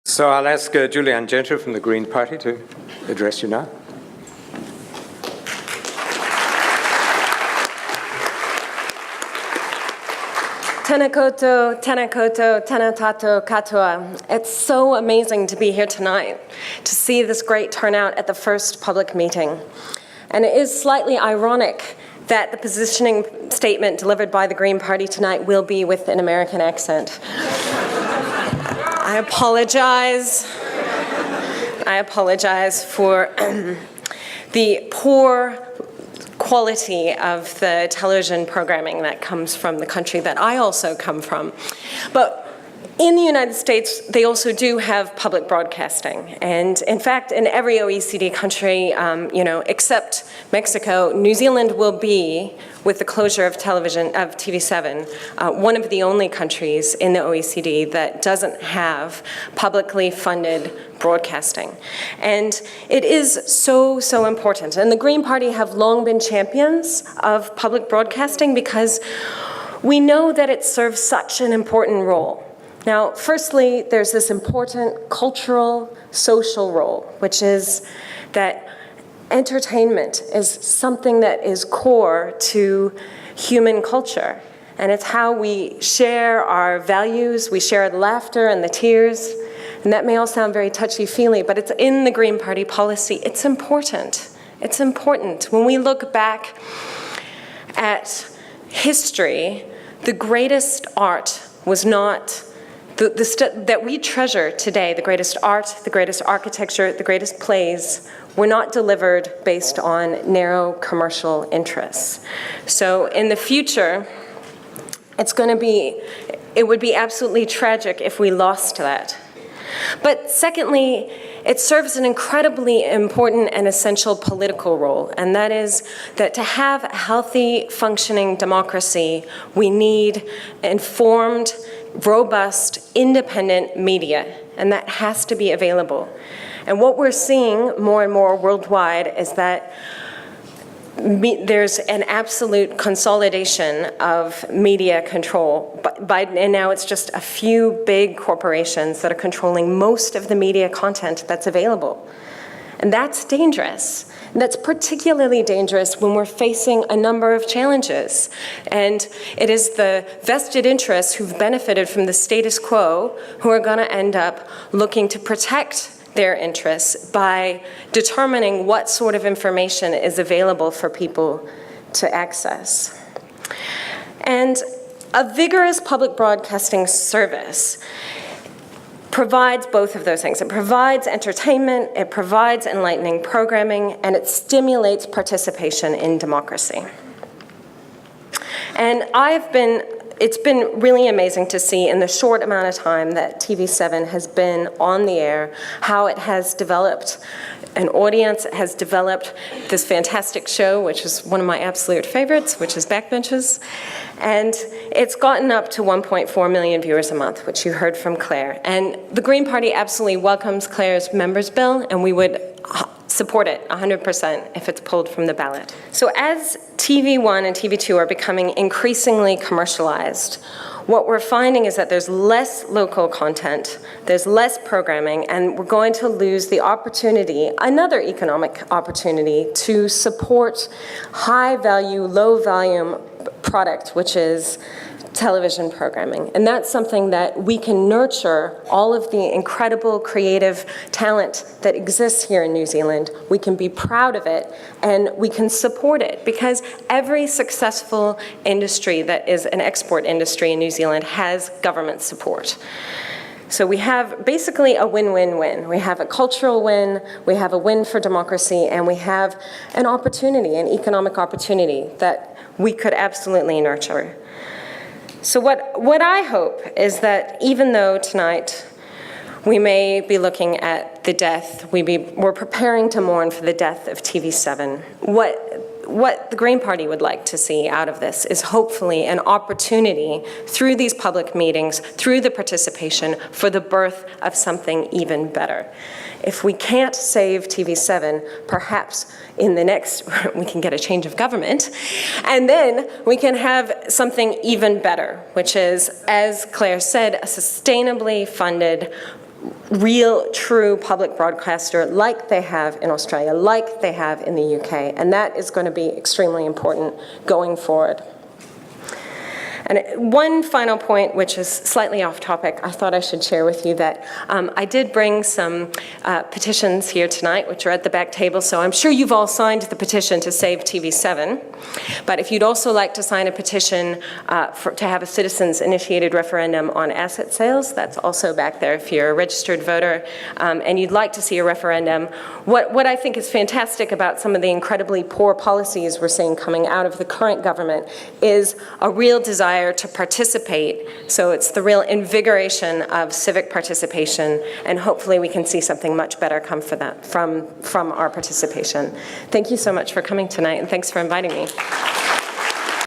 So I'll ask Julie Anne Genter from the Green Party to address you now. Tēnā koutou, tēnā koutou, tēnā tātou katoa. It's so amazing to be here tonight, to see this great turnout at the first public meeting. And it is slightly ironic that the positioning statement delivered by the Green Party tonight will be with an American accent. I apologize for the poor quality of the television programming that comes from the country that I also come from. But in the United States, they also do have public broadcasting. And in fact, in every OECD country, except Mexico, New Zealand will be, with the closure of TV7, one of the only countries in the OECD that doesn't have publicly funded broadcasting. And it is so, so important. And the Green Party have long been champions of public broadcasting because we know that it serves such an important role. Now, firstly, there's this important cultural, social role, which is that entertainment is something that is core to human culture. And it's how we share our values, we share the laughter and the tears. And that may all sound very touchy-feely, but it's in the Green Party policy. It's important. It's important. When we look back at history, the greatest art was not that we treasure today, the greatest art, the greatest architecture, the greatest plays, were not delivered based on narrow commercial interests. So in the future, it would be absolutely tragic if we lost that. But secondly, it serves an incredibly important and essential political role, and that is that to have a healthy, functioning democracy, we need informed, robust, independent media, and that has to be available. And what we're seeing more and more worldwide is that there's an absolute consolidation of media control, and now it's just a few big corporations that are controlling most of the media content that's available. And that's dangerous. And that's particularly dangerous when we're facing a number of challenges. And it is the vested interests who've benefited from the status quo who are going to end up looking to protect their interests by determining what sort of information is available for people to access. And a vigorous public broadcasting service provides both of those things. It provides entertainment, it provides enlightening programming, and it stimulates participation in democracy. And it's been really amazing to see in the short amount of time that TV7 has been on the air, how it has developed an audience, it has developed this fantastic show, which is one of my absolute favorites, which is Backbenches. And it's gotten up to 1.4 million viewers a month, which you heard from Claire. And the Green Party absolutely welcomes Claire's members' bill, and we would support it 100% if it's pulled from the ballot. So as TV1 and TV2 are becoming increasingly commercialized, what we're finding is that there's less local content, there's less programming, and we're going to lose the opportunity, another economic opportunity, to support high-value, low-volume product, which is television programming. And that's something that we can nurture all of the incredible creative talent that exists here in New Zealand. We can be proud of it, and we can support it, because every successful industry that is an export industry in New Zealand has government support. So we have basically a win-win-win. We have a cultural win, we have a win for democracy, and we have an opportunity, an economic opportunity that we could absolutely nurture. So what I hope is that even though tonight we may be looking at the death, we're preparing to mourn for the death of TV7, what the Green Party would like to see out of this is hopefully an opportunity through these public meetings, through the participation, for the birth of something even better. If we can't save TV7, perhaps in the next, we can get a change of government, and then we can have something even better, which is, as Claire said, a sustainably funded, real, true public broadcaster like they have in Australia, like they have in the UK, and that is going to be extremely important going forward. And one final point, which is slightly off topic, I thought I should share with you that I did bring some petitions here tonight, which are at the back table, so I'm sure you've all signed the petition to Save TV7. But if you'd also like to sign a petition to have a citizens-initiated referendum on asset sales, that's also back there if you're a registered voter and you'd like to see a referendum. What I think is fantastic about some of the incredibly poor policies we're seeing coming out of the current government is a real desire to participate. So it's the real invigoration of civic participation, and hopefully we can see something much better come for that from our participation. Thank you so much for coming tonight, and thanks for inviting me.